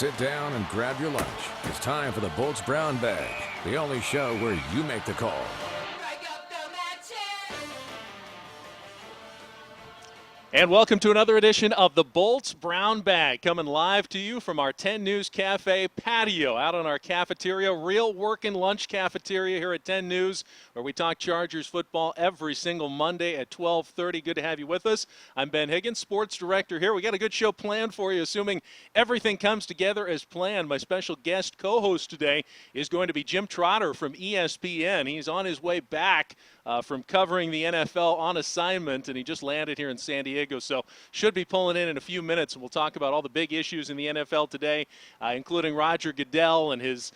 sit down and grab your lunch. It's time for the Bolts Brown Bag, the only show where you make the call. And welcome to another edition of the Bolts Brown Bag, coming live to you from our 10 News Cafe patio out on our cafeteria, real working lunch cafeteria here at 10 News, where we talk Chargers football every single Monday at 12:30. Good to have you with us. I'm Ben Higgins, sports director here. We got a good show planned for you, assuming everything comes together as planned. My special guest co-host today is going to be Jim Trotter from ESPN. He's on his way back from covering the NFL on assignment, and he just landed here in San Diego, so should be pulling in a few minutes, and we'll talk about all the big issues in the NFL today, including Roger Goodell and his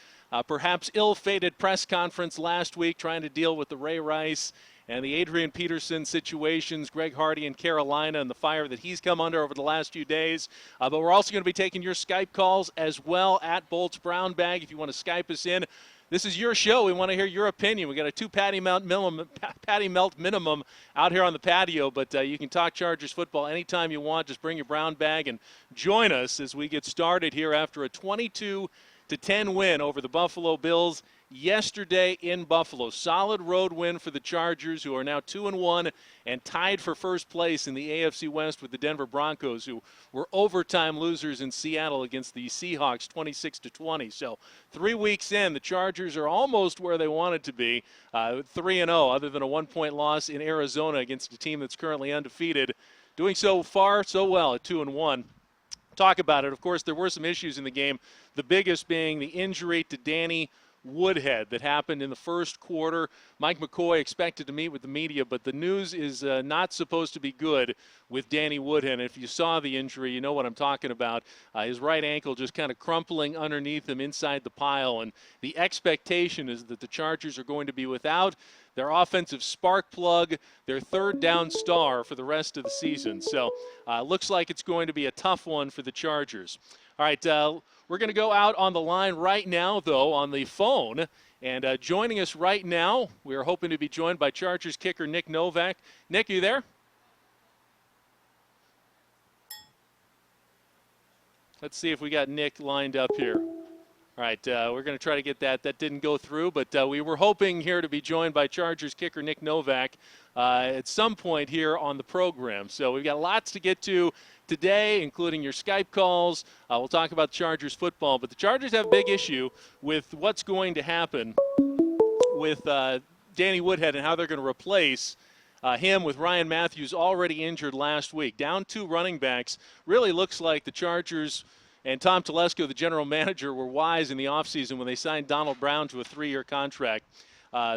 perhaps ill-fated press conference last week trying to deal with the Ray Rice and the Adrian Peterson situations, Greg Hardy in Carolina, and the fire that he's come under over the last few days. But we're also going to be taking your Skype calls as well at Bolts Brown Bag if you want to Skype us in. This is your show. We want to hear your opinion. We got a 2 patty melt minimum out here on the patio, but you can talk Chargers football anytime you want. Just bring your brown bag and join us as we get started here after a 22-10 win over the Buffalo Bills yesterday in Buffalo. Solid road win for the Chargers, who are now 2-1 and tied for first place in the AFC West with the Denver Broncos, who were overtime losers in Seattle against the Seahawks 26-20. So 3 weeks in, the Chargers are almost where they wanted to be, 3-0, other than a 1-point loss in Arizona against a team that's currently undefeated. Doing so far so well at 2-1. Talk about it. Of course, there were some issues in the game, the biggest being the injury to Danny Woodhead that happened in the first quarter. Mike McCoy expected to meet with the media, but the news is not supposed to be good with Danny Woodhead. And if you saw the injury, you know what I'm talking about. His right ankle just kind of crumpling underneath him inside the pile. And the expectation is that the Chargers are going to be without their offensive spark plug, their third down star for the rest of the season. So looks like it's going to be a tough one for the Chargers. All right, we're going to go out on the line right now, though, on the phone. And joining us right now, we are hoping to be joined by Chargers kicker Nick Novak. Nick, are you there? Let's see if we got Nick lined up here. All right, we're going to try to get that. That didn't go through, but we were hoping here to be joined by Chargers kicker Nick Novak at some point here on the program. So we've got lots to get to today, including your Skype calls. We'll talk about Chargers football, but the Chargers have a big issue with what's going to happen with Danny Woodhead and how they're going to replace him with Ryan Matthews, already injured last week. Down 2 running backs. Really looks like the Chargers and Tom Telesco, the general manager, were wise in the offseason when they signed Donald Brown to a 3-year contract.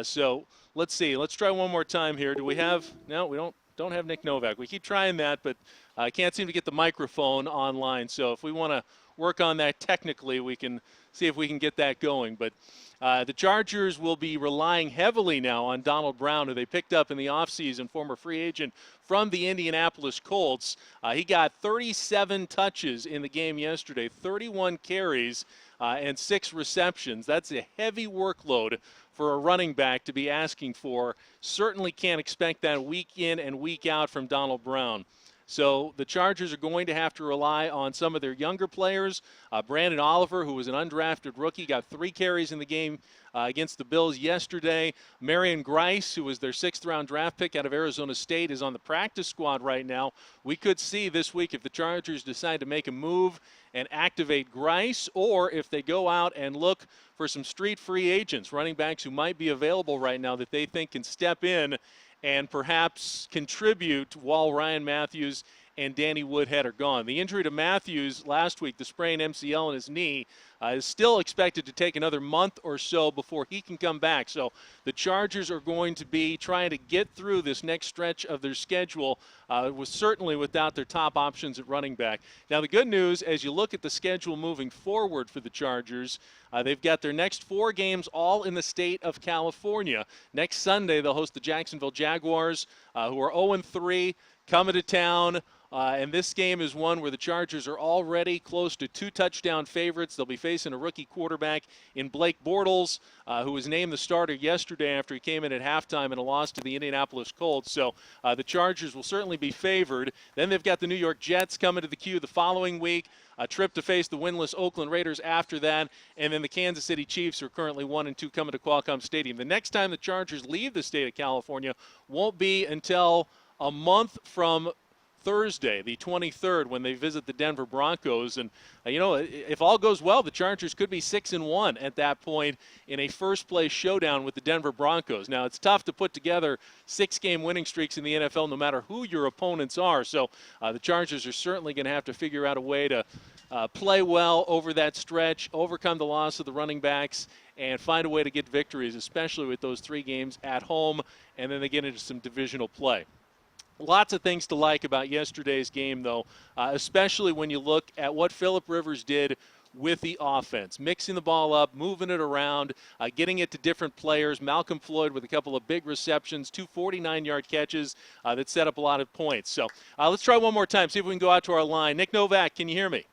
So let's see. Let's try one more time here. Do we have – no, we don't have Nick Novak. We keep trying that, but I can't seem to get the microphone online. So if we want to work on that technically, we can see if we can get that going. But the Chargers will be relying heavily now on Donald Brown, who they picked up in the offseason, former free agent from the Indianapolis Colts. He got 37 touches in the game yesterday, 31 carries, and 6 receptions. That's a heavy workload for a running back to be asking for. Certainly can't expect that week in and week out from Donald Brown. So the Chargers are going to have to rely on some of their younger players. Brandon Oliver, who was an undrafted rookie, got 3 carries in the game against the Bills yesterday. Marion Grice, who was their 6th-round draft pick out of Arizona State, is on the practice squad right now. We could see this week if the Chargers decide to make a move and activate Grice, or if they go out and look for some street free agents, running backs who might be available right now that they think can step in and perhaps contribute while Ryan Matthews and Danny Woodhead are gone. The injury to Matthews last week, the sprained MCL in his knee, is still expected to take another month or so before he can come back. So the Chargers are going to be trying to get through this next stretch of their schedule, certainly without their top options at running back. Now the good news, as you look at the schedule moving forward for the Chargers, they've got their next 4 games all in the state of California. Next Sunday they'll host the Jacksonville Jaguars, who are 0-3, coming to town. And this game is one where the Chargers are already close to 2-touchdown favorites. They'll be facing a rookie quarterback in Blake Bortles, who was named the starter yesterday after he came in at halftime in a loss to the Indianapolis Colts. So the Chargers will certainly be favored. Then they've got the New York Jets coming to the queue the following week. a trip to face the winless Oakland Raiders after that, and then the Kansas City Chiefs, who are currently 1-2, coming to Qualcomm Stadium. The next time the Chargers leave the state of California won't be until a month from Thursday, the 23rd, when they visit the Denver Broncos. And, if all goes well, the Chargers could be 6-1 at that point in a first-place showdown with the Denver Broncos. Now, it's tough to put together 6-game winning streaks in the NFL no matter who your opponents are. So the Chargers are certainly going to have to figure out a way to play well over that stretch, overcome the loss of the running backs, and find a way to get victories, especially with those 3 games at home, and then they get into some divisional play. Lots of things to like about yesterday's game, though, especially when you look at what Phillip Rivers did with the offense, mixing the ball up, moving it around, getting it to different players. Malcolm Floyd with a couple of big receptions, 2 49-yard catches that set up a lot of points. So let's try one more time, see if we can go out to our line. Nick Novak, can you hear me?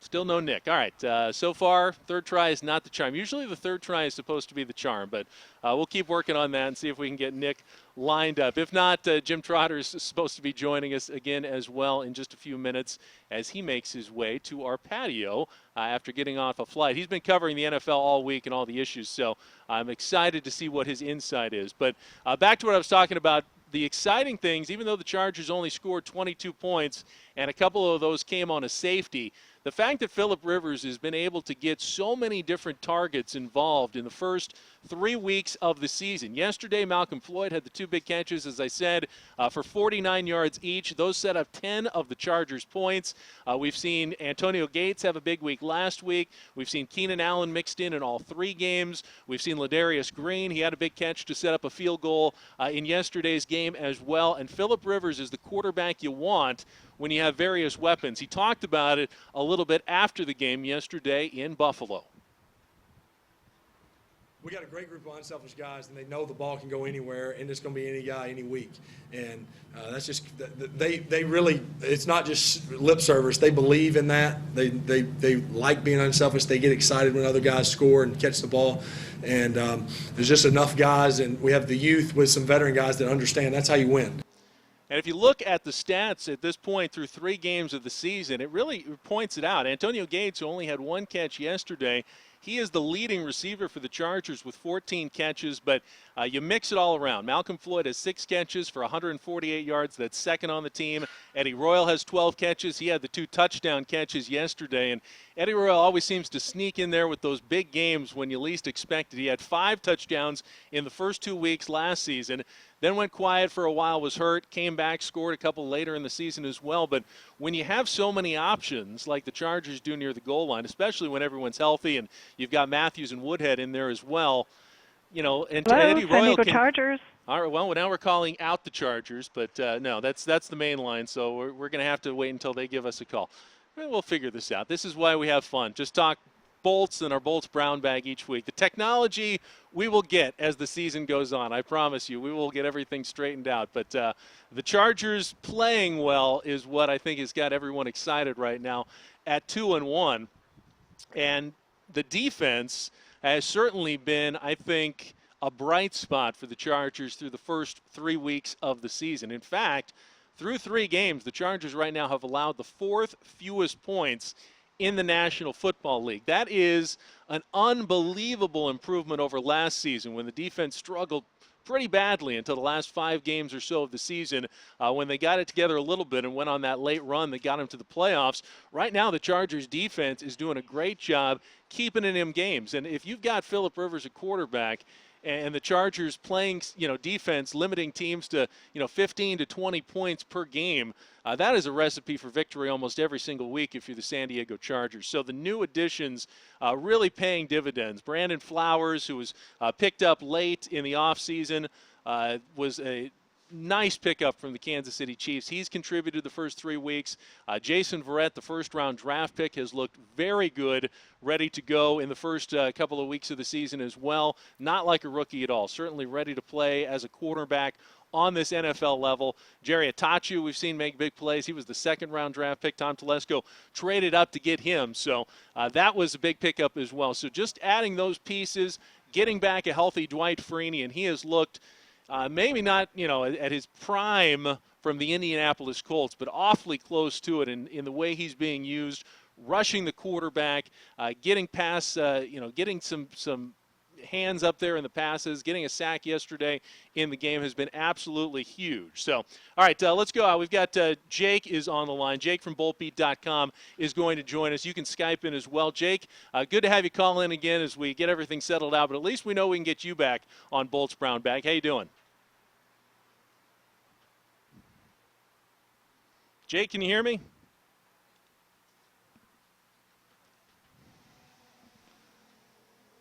Still no Nick. All right. So far, third try is not the charm. Usually the third try is supposed to be the charm, but we'll keep working on that and see if we can get Nick lined up. If not, Jim Trotter is supposed to be joining us again as well in just a few minutes as he makes his way to our patio after getting off a flight. He's been covering the NFL all week and all the issues, so I'm excited to see what his insight is. But back to what I was talking about. The exciting things, even though the Chargers only scored 22 points and a couple of those came on a safety, the fact that Phillip Rivers has been able to get so many different targets involved in the first 3 weeks of the season. Yesterday, Malcolm Floyd had the 2 big catches, as I said, for 49 yards each. Those set up 10 of the Chargers' points. We've seen Antonio Gates have a big week last week. We've seen Keenan Allen mixed in all 3 games. We've seen Ladarius Green. He had a big catch to set up a field goal in yesterday's game as well. And Phillip Rivers is the quarterback you want when you have various weapons. He talked about it a little bit after the game yesterday in Buffalo. We got a great group of unselfish guys, and they know the ball can go anywhere, and it's going to be any guy, any week. And that's just they really. It's not just lip service. They believe in that. They like being unselfish. They get excited when other guys score and catch the ball. And there's just enough guys, and we have the youth with some veteran guys that understand that's how you win. And if you look at the stats at this point through 3 games of the season, it really points it out. Antonio Gates, who only had 1 catch yesterday, he is the leading receiver for the Chargers with 14 catches, but you mix it all around. Malcolm Floyd has 6 catches for 148 yards. That's second on the team. Eddie Royal has 12 catches. He had the 2 touchdown catches yesterday, and Eddie Royal always seems to sneak in there with those big games when you least expect it. He had 5 touchdowns in the first 2 weeks last season, then went quiet for a while, was hurt, came back, scored a couple later in the season as well. But when you have so many options like the Chargers do near the goal line, especially when everyone's healthy and you've got Matthews and Woodhead in there as well, and Hello, Eddie Royal can. Chargers. All right, well, now we're calling out the Chargers, but no, that's the main line, so we're going to have to wait until they give us a call. We'll figure this out. This is why we have fun. Just talk Bolts and our Bolts Brown bag each week. The technology we will get as the season goes on. I promise you, we will get everything straightened out. But the Chargers playing well is what I think has got everyone excited right now at 2-1. And the defense has certainly been, I think, a bright spot for the Chargers through the first 3 weeks of the season. In fact, through 3 games, the Chargers right now have allowed the 4th fewest points in the National Football League. That is an unbelievable improvement over last season when the defense struggled pretty badly until the last 5 games or so of the season when they got it together a little bit and went on that late run that got them to the playoffs. Right now, the Chargers defense is doing a great job keeping in them games. And if you've got Phillip Rivers at quarterback and the Chargers playing, defense, limiting teams to, 15 to 20 points per game, that is a recipe for victory almost every single week if you're the San Diego Chargers. So the new additions really paying dividends. Brandon Flowers, who was picked up late in the offseason, was a nice pickup from the Kansas City Chiefs. He's contributed the first 3 weeks. Jason Verrett, the first-round draft pick, has looked very good, ready to go in the first couple of weeks of the season as well. Not like a rookie at all. Certainly ready to play as a quarterback on this NFL level. Jerry Atachu, we've seen make big plays. He was the second-round draft pick. Tom Telesco traded up to get him. So that was a big pickup as well. So just adding those pieces, getting back a healthy Dwight Freeney, and he has looked maybe not, at his prime from the Indianapolis Colts, but awfully close to it in the way he's being used, rushing the quarterback, getting past, getting some hands up there in the passes, getting a sack yesterday in the game has been absolutely huge. So, all right, let's go. We've got Jake is on the line. Jake from BoltBeat.com is going to join us. You can Skype in as well. Jake, good to have you call in again as we get everything settled out, but at least we know we can get you back on Bolts Brown Bag. How you doing? Jake, can you hear me?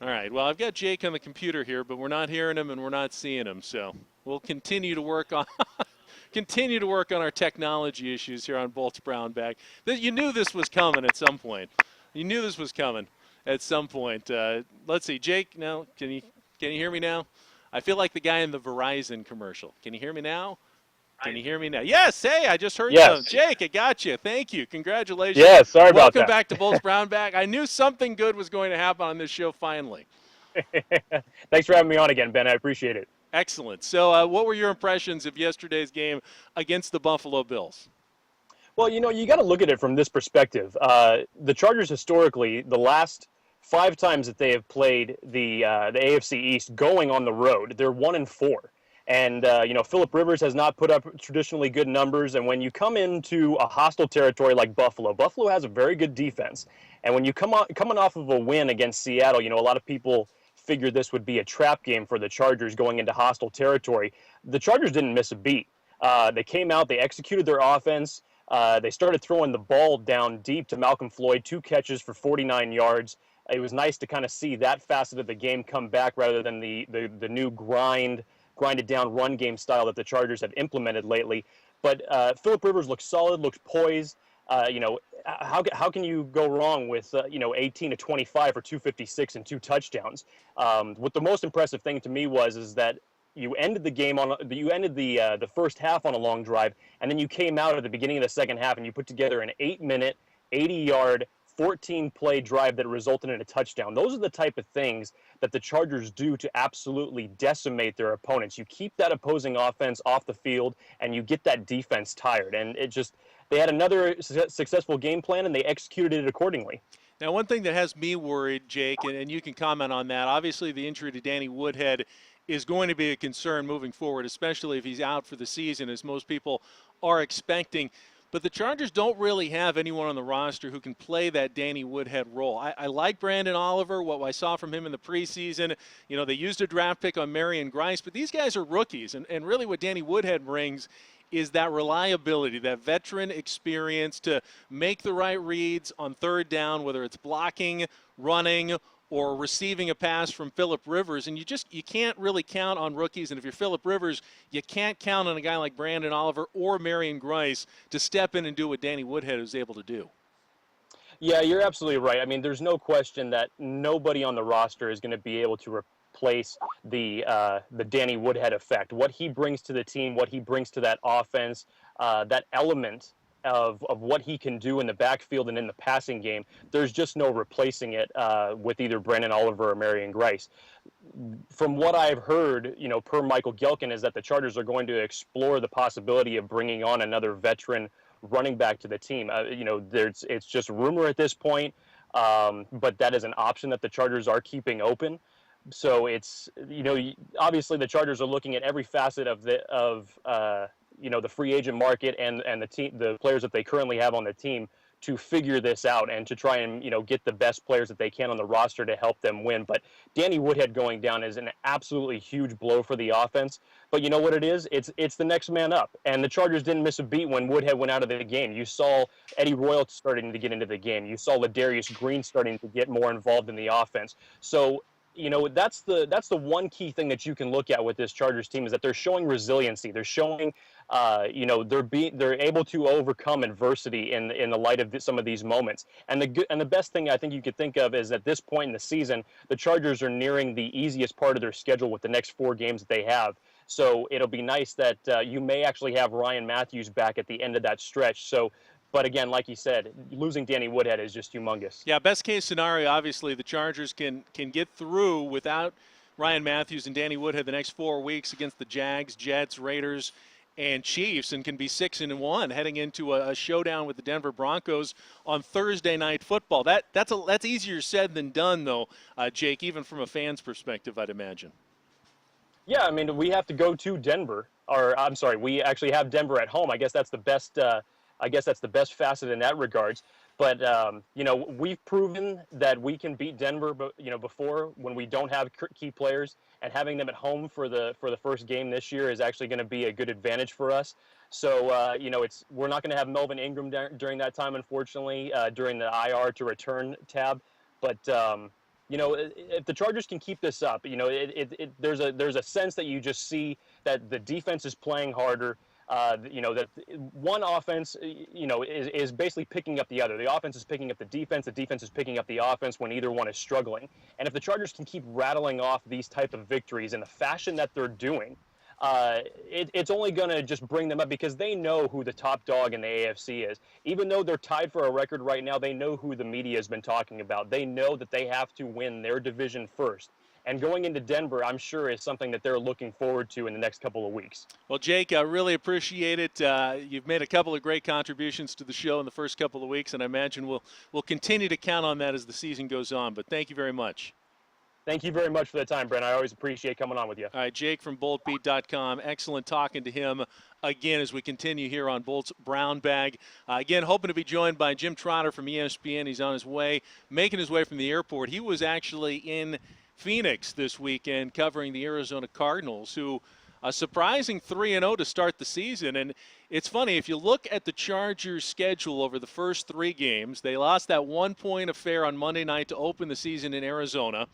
All right. Well, I've got Jake on the computer here, but we're not hearing him and we're not seeing him. So we'll continue to work on our technology issues here on Bolts Brown Bag. You knew this was coming at some point. Let's see, Jake. Now, can you hear me now? I feel like the guy in the Verizon commercial. Can you hear me now? Can you hear me now? Yes. Hey, I just heard you. Jake, I got you. Thank you. Congratulations. Yeah, sorry about that. Welcome back to Bolts Brown Bag. I knew something good was going to happen on this show finally. Thanks for having me on again, Ben. I appreciate it. Excellent. So what were your impressions of yesterday's game against the Buffalo Bills? Well, you got to look at it from this perspective. The Chargers historically, the last 5 times that they have played the AFC East going on the road, they're 1-4. And, Phillip Rivers has not put up traditionally good numbers. And when you come into a hostile territory like Buffalo has a very good defense. And when you coming off of a win against Seattle, a lot of people figured this would be a trap game for the Chargers going into hostile territory. The Chargers didn't miss a beat. They came out, they executed their offense. They started throwing the ball down deep to Malcolm Floyd, 2 catches for 49 yards. It was nice to kind of see that facet of the game come back rather than the new grinded down run game style that the Chargers have implemented lately. But Phillip Rivers looks solid, looks poised. How can you go wrong with 18 to 25 for 256 and 2 touchdowns? What the most impressive thing to me is that you ended the first half on a long drive, and then you came out at the beginning of the second half and you put together an 8-minute, 80-yard, 14-play drive that resulted in a touchdown. Those are the type of things that the Chargers do to absolutely decimate their opponents. You keep that opposing offense off the field, and you get that defense tired. And they had another successful game plan, and they executed it accordingly. Now, one thing that has me worried, Jake, and you can comment on that, obviously the injury to Danny Woodhead is going to be a concern moving forward, especially if he's out for the season, as most people are expecting. But the Chargers don't really have anyone on the roster who can play that Danny Woodhead role. I like Brandon Oliver, what I saw from him in the preseason. They used a draft pick on Marion Grice, but these guys are rookies. And really what Danny Woodhead brings is that reliability, that veteran experience to make the right reads on third down, whether it's blocking, running, or receiving a pass from Phillip Rivers. And you can't really count on rookies. And if you're Phillip Rivers, you can't count on a guy like Brandon Oliver or Marion Grice to step in and do what Danny Woodhead was able to do. Yeah, you're absolutely right. I mean, there's no question that nobody on the roster is going to be able to replace the Danny Woodhead effect. What he brings to the team, what he brings to that offense, that element of what he can do in the backfield and in the passing game, there's just no replacing it with either Brandon Oliver or Marion Grice. From what I've heard, per Michael Gelkin, is that the Chargers are going to explore the possibility of bringing on another veteran running back to the team. It's just rumor at this point, but that is an option that the Chargers are keeping open. So it's, obviously the Chargers are looking at every facet of the free agent market and the players that they currently have on the team to figure this out and to try and, get the best players that they can on the roster to help them win. But Danny Woodhead going down is an absolutely huge blow for the offense. But you know what it is? It's the next man up. And the Chargers didn't miss a beat when Woodhead went out of the game. You saw Eddie Royal starting to get into the game. You saw Ladarius Green starting to get more involved in the offense. So, that's the one key thing that you can look at with this Chargers team is that they're showing resiliency. They're showing, they're able to overcome adversity in the light of some of these moments. And the best thing I think you could think of is at this point in the season, the Chargers are nearing the easiest part of their schedule with the next 4 games that they have. So it'll be nice that you may actually have Ryan Matthews back at the end of that stretch. But again, like you said, losing Danny Woodhead is just humongous. Yeah, best case scenario, obviously, the Chargers can get through without Ryan Matthews and Danny Woodhead the next 4 weeks against the Jags, Jets, Raiders, and Chiefs, and can be 6-1 heading into a showdown with the Denver Broncos on Thursday Night Football. That's easier said than done, though, Jake, even from a fan's perspective, I'd imagine. Yeah, I mean, we have to go to Denver, or I'm sorry, we actually have Denver at home. I guess that's the best. I guess that's the best facet in that regards. But we've proven that we can beat Denver, before when we don't have key players, and having them at home for the first game this year is actually going to be a good advantage for us. So we're not going to have Melvin Ingram during that time, unfortunately, during the IR to return tab. But if the Chargers can keep this up, there's a sense that you just see that the defense is playing harder. That one offense, is basically picking up the other. The offense is picking up the defense is picking up the offense when either one is struggling. And if the Chargers can keep rattling off these type of victories in the fashion that they're doing, it's only going to just bring them up because they know who the top dog in the AFC is. Even though they're tied for a record right now, they know who the media has been talking about. They know that they have to win their division first. And going into Denver, I'm sure, is something that they're looking forward to in the next couple of weeks. Well, Jake, I really appreciate it. You've made a couple of great contributions to the show in the first couple of weeks, and I imagine we'll continue to count on that as the season goes on. But thank you very much. Thank you very much for the time, Brent. I always appreciate coming on with you. All right, Jake from BoltBeat.com. Excellent talking to him again as we continue here on Bolt's Brown Bag. Again, hoping to be joined by Jim Trotter from ESPN. He's on his way, making his way from the airport. He was actually in Phoenix this weekend covering the Arizona Cardinals, who a surprising 3-0 to start the season. And it's funny, if you look at the Chargers' schedule over the first 3 games, they lost that 1-point affair on Monday night to open the season in Arizona.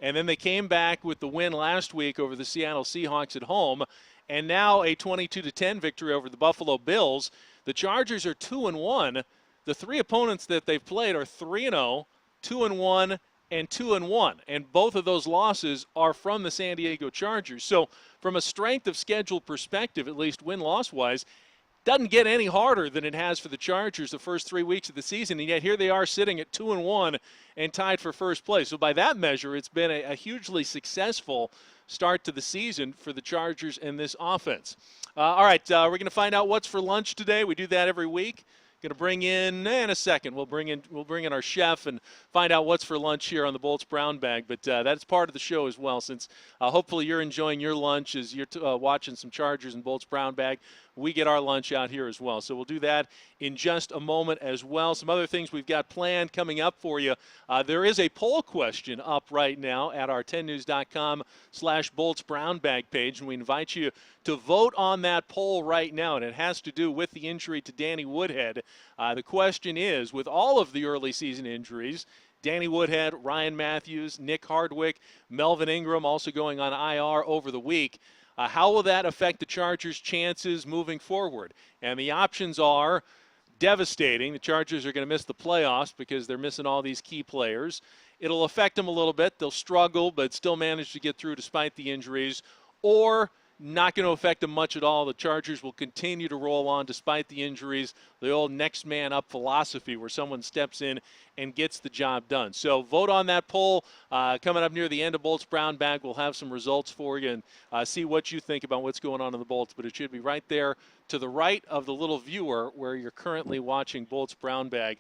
And then they came back with the win last week over the Seattle Seahawks at home, and now a 22-10 victory over the Buffalo Bills. The Chargers are 2-1. The 3 opponents that they've played are 3-0, 2-1, and 2-1. And both of those losses are from the San Diego Chargers. So from a strength of schedule perspective, at least win-loss-wise, doesn't get any harder than it has for the Chargers the first 3 weeks of the season, and yet here they are sitting at 2-1 and tied for first place. So by that measure, it's been a hugely successful start to the season for the Chargers and this offense. All right, we're going to find out what's for lunch today. We do that every week. Going to bring in a second. We'll bring in our chef and find out what's for lunch here on the Bolts Brown Bag. But that's part of the show as well, since hopefully you're enjoying your lunch as you're watching some Chargers and Bolts Brown Bag. We get our lunch out here as well. So we'll do that in just a moment as well. Some other things we've got planned coming up for you. There is a poll question up right now at our 10news.com/Bolts Brown Bag page, and we invite you to vote on that poll right now, and it has to do with the injury to Danny Woodhead. The question is, with all of the early season injuries, Danny Woodhead, Ryan Matthews, Nick Hardwick, Melvin Ingram also going on IR over the week, how will that affect the Chargers' chances moving forward? And the options are devastating. The Chargers are going to miss the playoffs because they're missing all these key players. It'll affect them a little bit. They'll struggle, but still manage to get through despite the injuries. Or not going to affect them much at all. The Chargers will continue to roll on despite the injuries. The old next man up philosophy where someone steps in and gets the job done. So vote on that poll. Coming up near the end of Bolts Brown Bag, we'll have some results for you and see what you think about what's going on in the Bolts. But it should be right there to the right of the little viewer where you're currently watching Bolts Brown Bag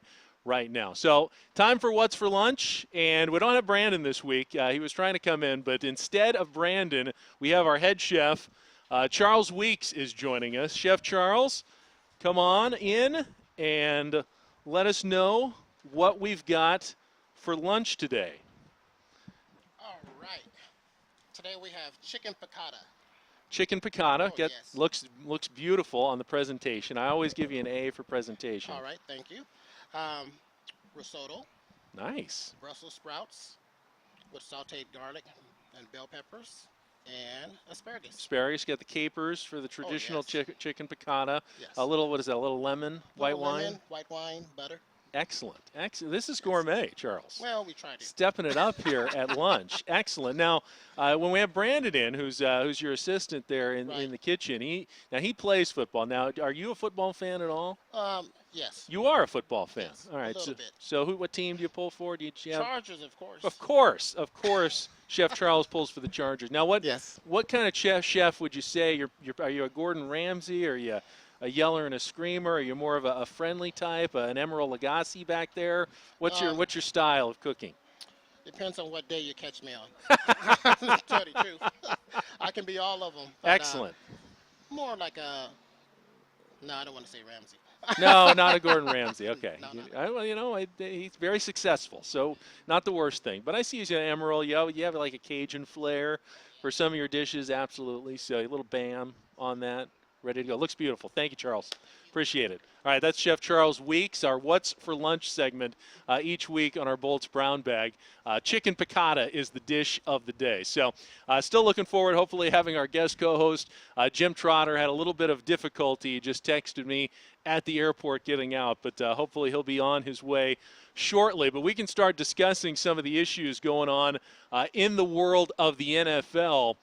right now. So time for What's for Lunch, and we don't have Brandon this week. He was trying to come in, but instead of Brandon, we have our head chef, Charles Weeks, is joining us. Chef Charles, come on in and let us know what we've got for lunch today. All right. Today we have chicken piccata. Chicken piccata. Oh, yes. Looks beautiful on the presentation. I always give you an A for presentation. All right, thank you. Risotto, Nice. Brussels sprouts with sauteed garlic and bell peppers, and asparagus. Asparagus, got the capers for the traditional yes. chicken piccata. Yes. A little, what is that, a little lemon, white Little wine? lemon, white wine, butter. Excellent. Excellent. This is gourmet, Charles. Well, we tried to. Stepping it up here at lunch. Excellent. Now, when we have Brandon in, who's your assistant there in the kitchen, he plays football. Now, are you a football fan at all? Yes. You are a football fan. Yes, All right. a little bit. So what team do you pull for? Do you have? Chargers, of course. Of course. Chef Charles pulls for the Chargers. Now, what kind of chef would you say? Are you a Gordon Ramsay? Or are you a yeller and a screamer? Are you more of a friendly type, an Emeril Lagasse back there? What's your style of cooking? Depends on what day you catch me on. To tell the truth, I can be all of them. But, Excellent. More like no, I don't want to say Ramsey. No, not a Gordon Ramsay. Okay. No. Well, he's very successful, so not the worst thing. But I see you, Emeril. You have like a Cajun flair for some of your dishes, absolutely. So a little bam on that. Ready to go. Looks beautiful. Thank you, Charles. Appreciate it. All right, that's Chef Charles Weeks, our What's for Lunch segment each week on our Bolts Brown Bag. Chicken piccata is the dish of the day. So still looking forward, hopefully, having our guest co-host, Jim Trotter, had a little bit of difficulty. He just texted me at the airport getting out, but hopefully he'll be on his way shortly. But we can start discussing some of the issues going on in the world of the NFL.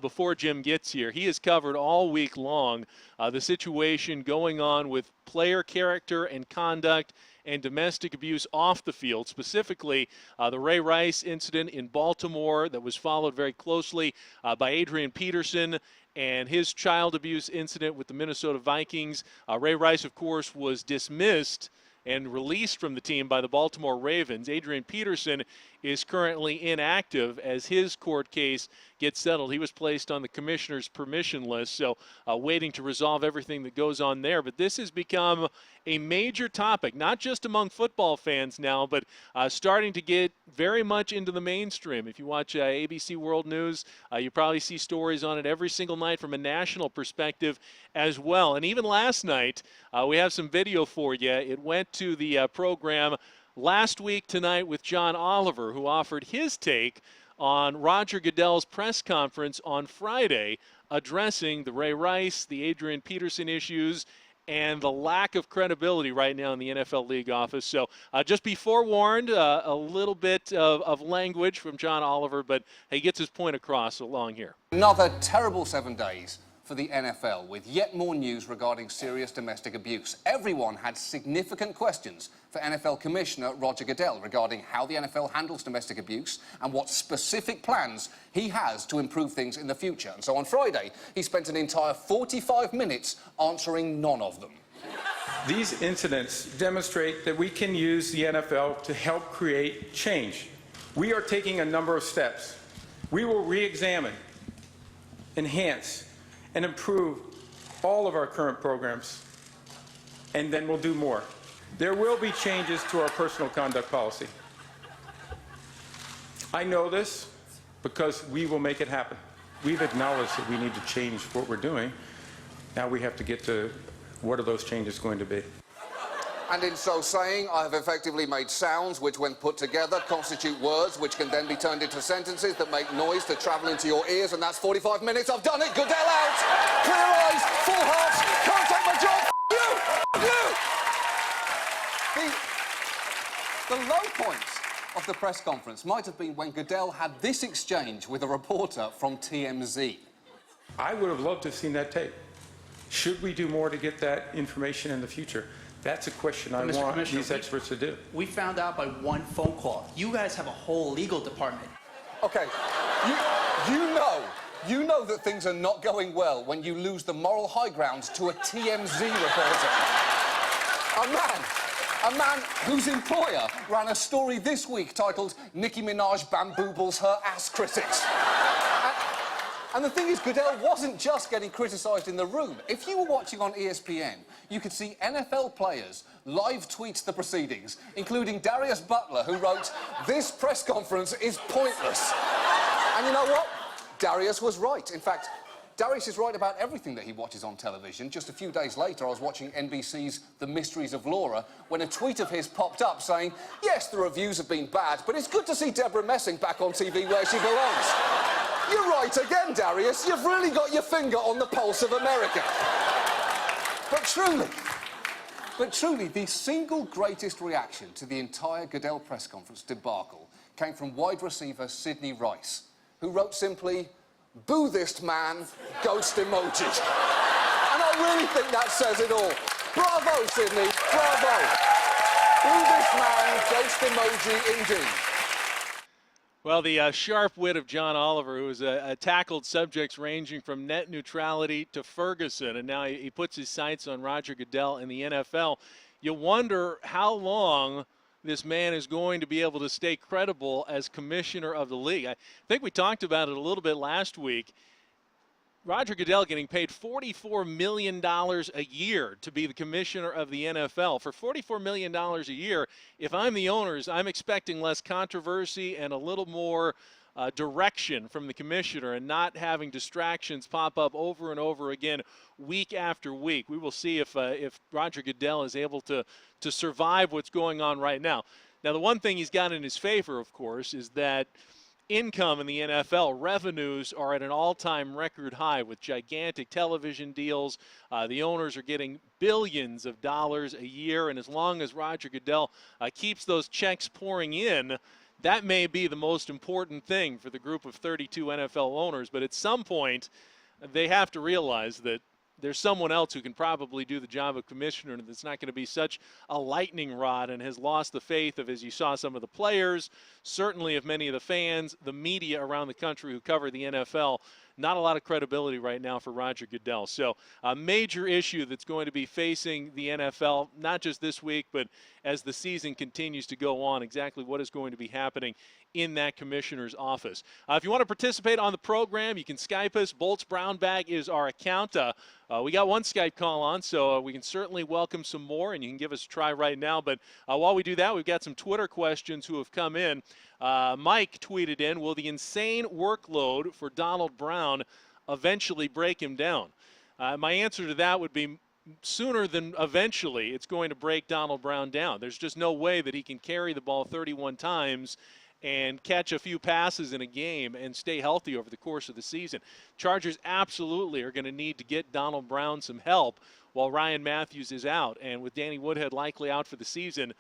Before Jim gets here. He has covered all week long the situation going on with player character and conduct and domestic abuse off the field, specifically the Ray Rice incident in Baltimore that was followed very closely by Adrian Peterson and his child abuse incident with the Minnesota Vikings. Ray Rice, of course, was dismissed and released from the team by the Baltimore Ravens. Adrian Peterson is currently inactive as his court case gets settled. He was placed on the commissioner's permission list, so waiting to resolve everything that goes on there. But this has become a major topic, not just among football fans now, but starting to get very much into the mainstream. If you watch ABC World News, you probably see stories on it every single night from a national perspective as well. And even last night, we have some video for you. It went to the program Last Week Tonight with John Oliver, who offered his take on Roger Goodell's press conference on Friday addressing the Ray Rice, the Adrian Peterson issues, and the lack of credibility right now in the NFL league office. So just be forewarned, a little bit of language from John Oliver, but he gets his point across along here. Another terrible 7 days for the NFL, with yet more news regarding serious domestic abuse. Everyone had significant questions for NFL Commissioner Roger Goodell regarding how the NFL handles domestic abuse and what specific plans he has to improve things in the future. And so on Friday, he spent an entire 45 minutes answering none of them. These incidents demonstrate that we can use the NFL to help create change. We are taking a number of steps. We will re-examine, enhance, and improve all of our current programs, and then we'll do more. There will be changes to our personal conduct policy. I know this because we will make it happen. We've acknowledged that we need to change what we're doing. Now we have to get to what are those changes going to be. And in so saying, I have effectively made sounds which, when put together, constitute words which can then be turned into sentences that make noise to travel into your ears, and that's 45 minutes. I've done it. Goodell out. Clear eyes, full hearts. Can't take my job. The low points of the press conference might have been when Goodell had this exchange with a reporter from TMZ. I would have loved to have seen that tape. Should we do more to get that information in the future? That's a question I want these experts to do. We found out by one phone call. You guys have a whole legal department. Okay, you know that things are not going well when you lose the moral high ground to a TMZ reporter. A man whose employer ran a story this week titled "Nicki Minaj Bamboozles Her Ass Critics." And the thing is, Goodell wasn't just getting criticised in the room. If you were watching on ESPN, you could see NFL players live tweet the proceedings, including Darius Butler, who wrote, "This press conference is pointless." And you know what? Darius was right. In fact, Darius is right about everything that he watches on television. Just a few days later, I was watching NBC's The Mysteries of Laura when a tweet of his popped up saying, "Yes, the reviews have been bad, but it's good to see Deborah Messing back on TV where she belongs." You're right again, Darius. You've really got your finger on the pulse of America. But truly, But truly, the single greatest reaction to the entire Goodell press conference debacle came from wide receiver Sidney Rice, who wrote simply, "Boo this man, ghost emoji." And I really think that says it all. Bravo, Sidney, bravo. Boo this man, ghost emoji indeed. Well, the sharp wit of John Oliver, who has tackled subjects ranging from net neutrality to Ferguson, and now he puts his sights on Roger Goodell in the NFL. You wonder how long this man is going to be able to stay credible as commissioner of the league. I think we talked about it a little bit last week. Roger Goodell getting paid $44 million a year to be the commissioner of the NFL. For $44 million a year, if I'm the owners, I'm expecting less controversy and a little more direction from the commissioner and not having distractions pop up over and over again week after week. We will see if Roger Goodell is able to survive what's going on right now. Now, the one thing he's got in his favor, of course, is that income in the NFL, revenues are at an all-time record high with gigantic television deals. The owners are getting billions of dollars a year, and as long as Roger Goodell keeps those checks pouring in, that may be the most important thing for the group of 32 NFL owners. But at some point, they have to realize that there's someone else who can probably do the job of commissioner that's not going to be such a lightning rod and has lost the faith of, as you saw, some of the players, certainly of many of the fans, the media around the country who cover the NFL. Not a lot of credibility right now for Roger Goodell. So a major issue that's going to be facing the NFL, not just this week, but as the season continues to go on, exactly what is going to be happening in that commissioner's office. If you want to participate on the program, you can Skype us. Bolts Brown Bag is our account. We got one Skype call on, so we can certainly welcome some more, and you can give us a try right now. But while we do that, we've got some Twitter questions who have come in. Mike tweeted in, will the insane workload for Donald Brown eventually break him down? My answer to that would be sooner than eventually it's going to break Donald Brown down. There's just no way that he can carry the ball 31 times and catch a few passes in a game and stay healthy over the course of the season. Chargers absolutely are going to need to get Donald Brown some help while Ryan Matthews is out. And with Danny Woodhead likely out for the season,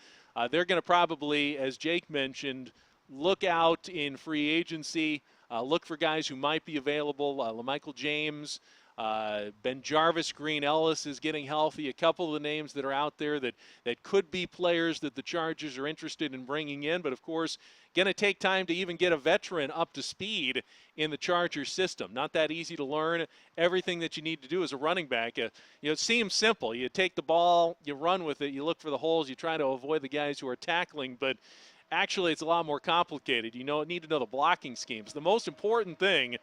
they're going to probably, as Jake mentioned, look out in free agency, look for guys who might be available. LaMichael James, Ben Jarvis, Green Ellis is getting healthy. A couple of the names that are out there that could be players that the Chargers are interested in bringing in. But, of course, going to take time to even get a veteran up to speed in the Chargers system. Not that easy to learn. Everything that you need to do as a running back, it seems simple. You take the ball, you run with it, you look for the holes, you try to avoid the guys who are tackling. But actually, it's a lot more complicated. You need to know the blocking schemes. The most important thing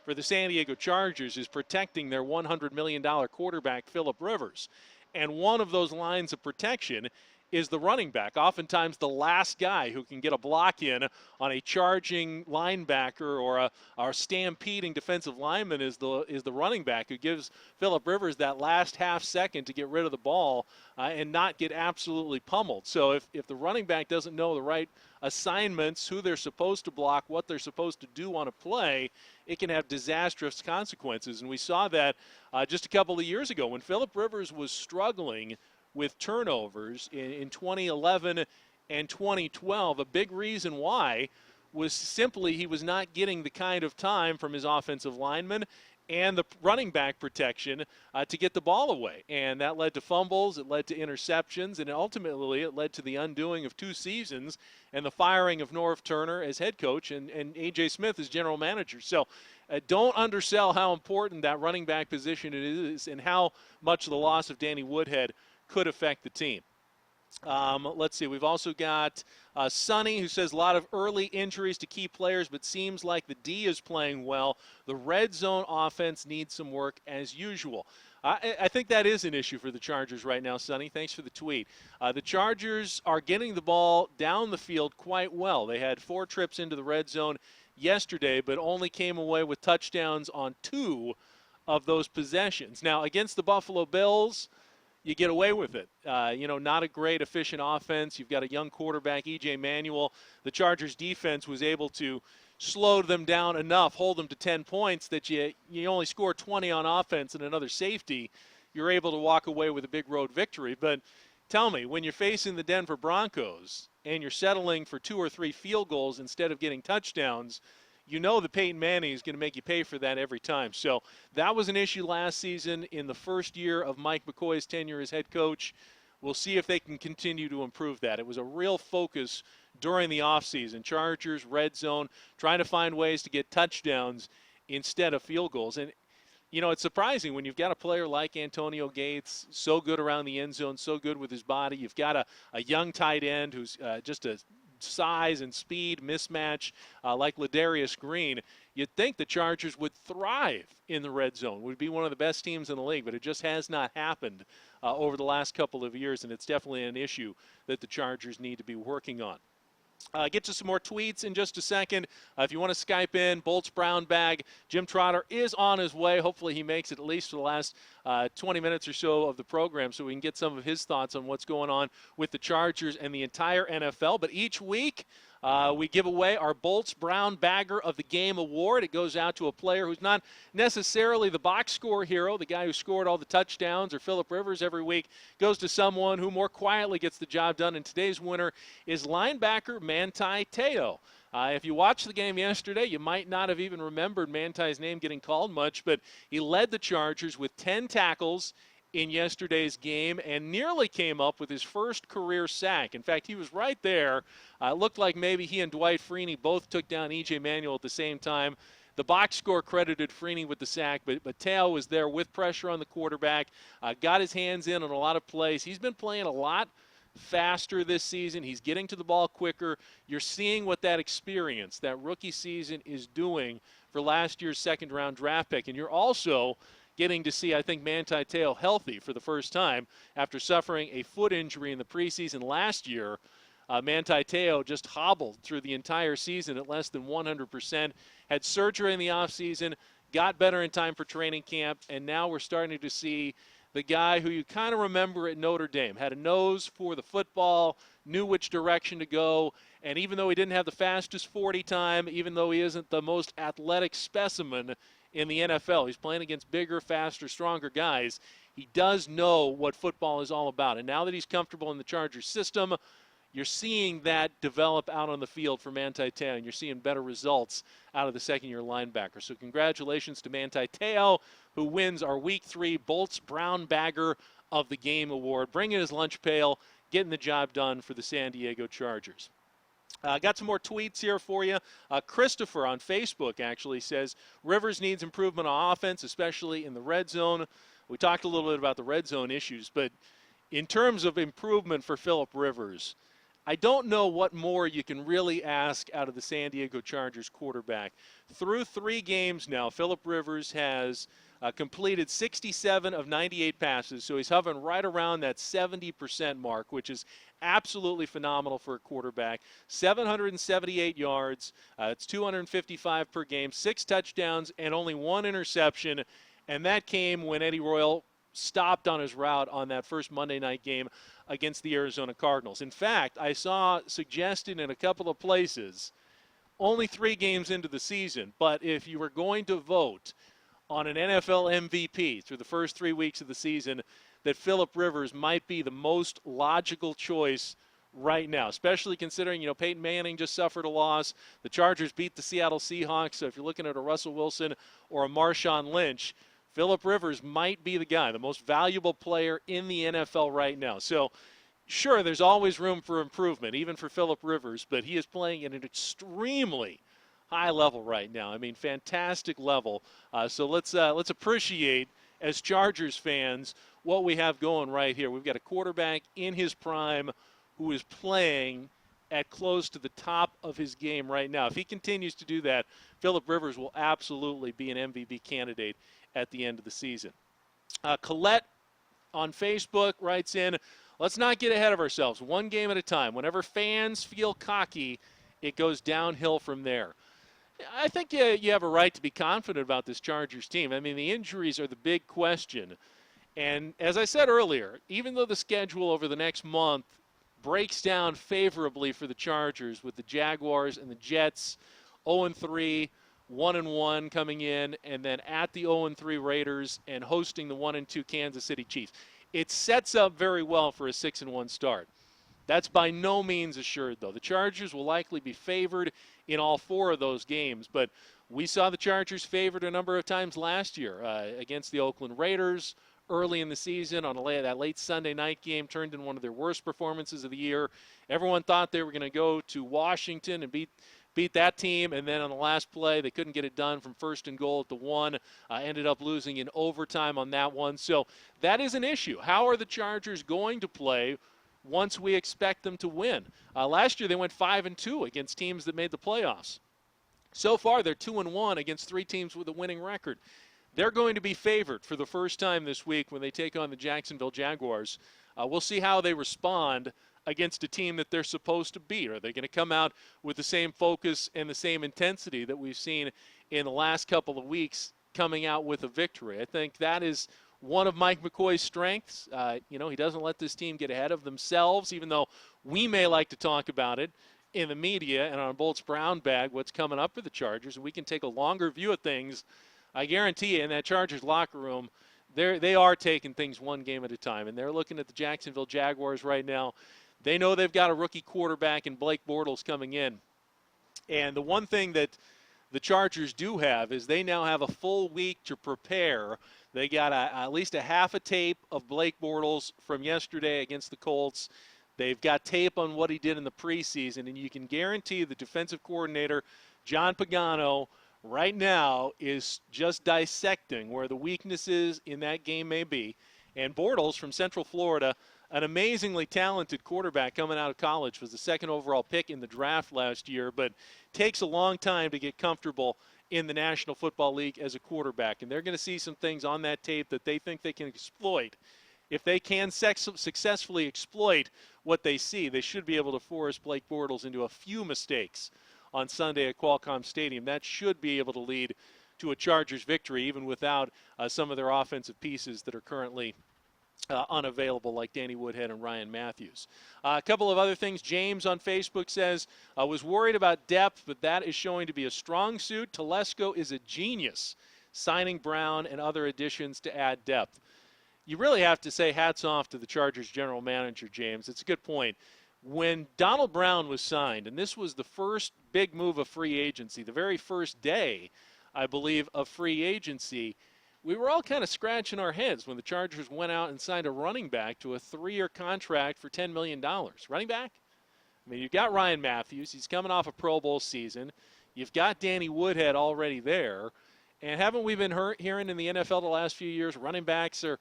for the San Diego Chargers is protecting their $100 million quarterback, Phillip Rivers. And one of those lines of protection is the running back. Oftentimes the last guy who can get a block in on a charging linebacker or a stampeding defensive lineman is the running back who gives Phillip Rivers that last half second to get rid of the ball and not get absolutely pummeled. So if the running back doesn't know the right assignments, who they're supposed to block, what they're supposed to do on a play, it can have disastrous consequences. And we saw that just a couple of years ago when Phillip Rivers was struggling with turnovers in 2011 and 2012. A big reason why was simply he was not getting the kind of time from his offensive linemen and the running back protection to get the ball away. And that led to fumbles, it led to interceptions, and ultimately it led to the undoing of 2 seasons and the firing of Norv Turner as head coach and A.J. Smith as general manager. So don't undersell how important that running back position is and how much the loss of Danny Woodhead could affect the team. Let's see. We've also got Sonny, who says a lot of early injuries to key players, but seems like the D is playing well. The red zone offense needs some work as usual. I think that is an issue for the Chargers right now, Sonny. Thanks for the tweet. The Chargers are getting the ball down the field quite well. They had 4 trips into the red zone yesterday, but only came away with touchdowns on 2 of those possessions. Now, against the Buffalo Bills, you get away with it. Not a great, efficient offense. You've got a young quarterback, E.J. Manuel. The Chargers' defense was able to slow them down enough, hold them to 10 points, that you only score 20 on offense and another safety. You're able to walk away with a big road victory. But tell me, when you're facing the Denver Broncos and you're settling for 2 or 3 field goals instead of getting touchdowns, you know that Peyton Manning is going to make you pay for that every time. So that was an issue last season in the first year of Mike McCoy's tenure as head coach. We'll see if they can continue to improve that. It was a real focus during the offseason. Chargers, red zone, trying to find ways to get touchdowns instead of field goals. And, you know, it's surprising when you've got a player like Antonio Gates, so good around the end zone, so good with his body. You've got a young tight end who's just a size and speed mismatch like Ladarius Green. You'd think the Chargers would thrive in the red zone, would be one of the best teams in the league, but it just has not happened over the last couple of years, and it's definitely an issue that the Chargers need to be working on. Get to some more tweets in just a second. If you want to Skype in, Bolts Brown Bag, Jim Trotter is on his way. Hopefully he makes it at least for the last 20 minutes or so of the program so we can get some of his thoughts on what's going on with the Chargers and the entire NFL. But each week we give away our Bolts Brown Bagger of the Game award. It goes out to a player who's not necessarily the box score hero, the guy who scored all the touchdowns, or Phillip Rivers every week. Goes to someone who more quietly gets the job done. And today's winner is linebacker Manti Te'o. If you watched the game yesterday, you might not have even remembered Manti's name getting called much, but he led the Chargers with 10 tackles in yesterday's game and nearly came up with his first career sack. In fact, he was right there. It looked like maybe he and Dwight Freeney both took down E.J. Manuel at the same time. The box score credited Freeney with the sack, but Te'o was there with pressure on the quarterback, got his hands in on a lot of plays. He's been playing a lot faster this season. He's getting to the ball quicker. You're seeing what that experience, that rookie season, is doing for last year's second-round draft pick. And you're also getting to see, I think, Manti Te'o healthy for the first time after suffering a foot injury in the preseason last year. Manti Te'o just hobbled through the entire season at less than 100%, had surgery in the offseason, got better in time for training camp, and now we're starting to see the guy who you kind of remember at Notre Dame, had a nose for the football, knew which direction to go, and even though he didn't have the fastest 40 time, even though he isn't the most athletic specimen in the NFL, he's playing against bigger, faster, stronger guys. He does know what football is all about, and now that he's comfortable in the Chargers system, you're seeing that develop out on the field for Manti Te'o, and you're seeing better results out of the second-year linebacker. So congratulations to Manti Te'o, who wins our Week 3 Bolts Brown Bagger of the Game award, bringing his lunch pail, getting the job done for the San Diego Chargers. Got some more tweets here for you. Christopher on Facebook actually says, Rivers needs improvement on offense, especially in the red zone. We talked a little bit about the red zone issues, but in terms of improvement for Phillip Rivers, I don't know what more you can really ask out of the San Diego Chargers quarterback. Through 3 games now, Phillip Rivers has completed 67 of 98 passes, so he's hovering right around that 70% mark, which is absolutely phenomenal for a quarterback. 778 yards, it's 255 per game, 6 touchdowns, and only 1 interception, and that came when Eddie Royal stopped on his route on that first Monday night game against the Arizona Cardinals. In fact, I saw suggested in a couple of places, only 3 games into the season, but if you were going to vote on an NFL MVP through the first 3 weeks of the season, that Phillip Rivers might be the most logical choice right now, especially considering, Peyton Manning just suffered a loss. The Chargers beat the Seattle Seahawks, so if you're looking at a Russell Wilson or a Marshawn Lynch, Phillip Rivers might be the guy, the most valuable player in the NFL right now. So, sure, there's always room for improvement, even for Phillip Rivers, but he is playing at an extremely high level right now. I mean, fantastic level. So let's appreciate, as Chargers fans, what we have going right here. We've got a quarterback in his prime who is playing at close to the top of his game right now. If he continues to do that, Phillip Rivers will absolutely be an MVP candidate at the end of the season. Colette on Facebook writes in, let's not get ahead of ourselves. 1 game at a time. Whenever fans feel cocky, it goes downhill from there. I think you have a right to be confident about this Chargers team. I mean, the injuries are the big question. And as I said earlier, even though the schedule over the next month breaks down favorably for the Chargers with the Jaguars and the Jets, 0-3, 1-1 coming in, and then at the 0-3 Raiders and hosting the 1-2 Kansas City Chiefs. it sets up very well for a 6-1 start. That's by no means assured, though. The Chargers will likely be favored in all 4 of those games, but we saw the Chargers favored a number of times last year against the Oakland Raiders early in the season on that late Sunday night game, turned in one of their worst performances of the year. Everyone thought they were going to go to Washington and beat that team, and then on the last play, they couldn't get it done from 1st and goal at the 1. Ended up losing in overtime on that one. So that is an issue. How are the Chargers going to play once we expect them to win? Last year, they went 5-2 against teams that made the playoffs. So far, they're 2-1 against 3 teams with a winning record. They're going to be favored for the first time this week when they take on the Jacksonville Jaguars. We'll see how they respond against a team that they're supposed to beat. Are they going to come out with the same focus and the same intensity that we've seen in the last couple of weeks coming out with a victory? I think that is one of Mike McCoy's strengths. He doesn't let this team get ahead of themselves, even though we may like to talk about it in the media and on Bolt's Brown Bag, what's coming up for the Chargers, and we can take a longer view of things. I guarantee you in that Chargers locker room, they are taking things one game at a time, and they're looking at the Jacksonville Jaguars right now. They know they've got a rookie quarterback in Blake Bortles coming in. And the one thing that the Chargers do have is they now have a full week to prepare. They got at least a half a tape of Blake Bortles from yesterday against the Colts. They've got tape on what he did in the preseason, and you can guarantee the defensive coordinator, John Pagano, right now is just dissecting where the weaknesses in that game may be. And Bortles from Central Florida, an amazingly talented quarterback coming out of college, was the 2nd overall pick in the draft last year, but takes a long time to get comfortable in the National Football League as a quarterback. And they're going to see some things on that tape that they think they can exploit. If they can successfully exploit what they see, they should be able to force Blake Bortles into a few mistakes on Sunday at Qualcomm Stadium. That should be able to lead to a Chargers victory, even without some of their offensive pieces that are currently unavailable, like Danny Woodhead and Ryan Matthews. A couple of other things. James on Facebook says, I was worried about depth, but that is showing to be a strong suit. Telesco is a genius, signing Brown and other additions to add depth. You really have to say hats off to the Chargers general manager, James. It's a good point. When Donald Brown was signed, and this was the first big move of free agency, the very first day, I believe, of free agency, we were all kind of scratching our heads when the Chargers went out and signed a running back to a 3-year contract for $10 million. Running back? I mean, you've got Ryan Matthews. He's coming off a Pro Bowl season. You've got Danny Woodhead already there. And haven't we been hearing in the NFL the last few years, running backs are,